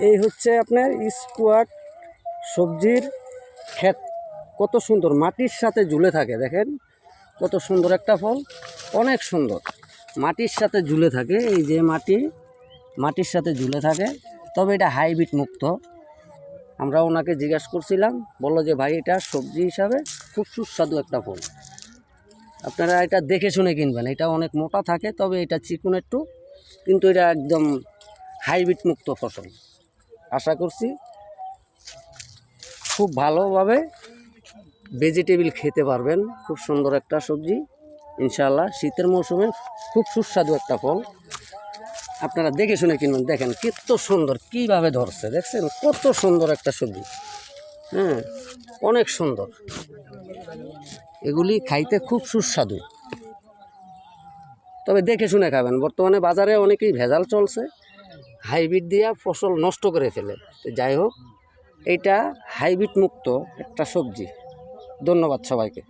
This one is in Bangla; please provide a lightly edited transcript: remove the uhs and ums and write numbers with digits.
এই হচ্ছে আপনার স্কোয়াড সবজির ক্ষেত। কত সুন্দর মাটির সাথে ঝুলে থাকে, দেখেন কত সুন্দর একটা ফল, অনেক সুন্দর মাটির সাথে ঝুলে থাকে। এই যে মাটির সাথে ঝুলে থাকে, তবে এটা হাইব্রিড মুক্ত। আমরা ওনাকে জিজ্ঞাসা করছিলাম, বললো যে ভাই এটা সবজি হিসাবে খুব সুস্বাদু একটা ফল, আপনারা এটা দেখে শুনে কিনবেন। এটা অনেক মোটা থাকে, তবে এটা চিকন একটু, কিন্তু এটা একদম হাইব্রিড মুক্ত ফসল। আশা করছি খুব ভালোভাবে ভেজিটেবল খেতে পারবেন। খুব সুন্দর একটা সবজি ইনশাআল্লাহ, শীতের মৌসুমে খুব সুস্বাদু একটা ফল। আপনারা দেখে শুনে কিনবেন। দেখেন কত সুন্দর কীভাবে ধরছে, দেখছেন কত সুন্দর একটা সবজি। হ্যাঁ, অনেক সুন্দর, এগুলি খাইতে খুব সুস্বাদু, তবে দেখে শুনে খাবেন। বর্তমানে বাজারে অনেকেই ভেজাল চলছে, হাইব্রিড দিয়া ফসল নষ্ট করে ফেলে। তো যাই হোক, এটা হাইব্রিড মুক্ত একটা সবজি। ধন্যবাদ সবাইকে।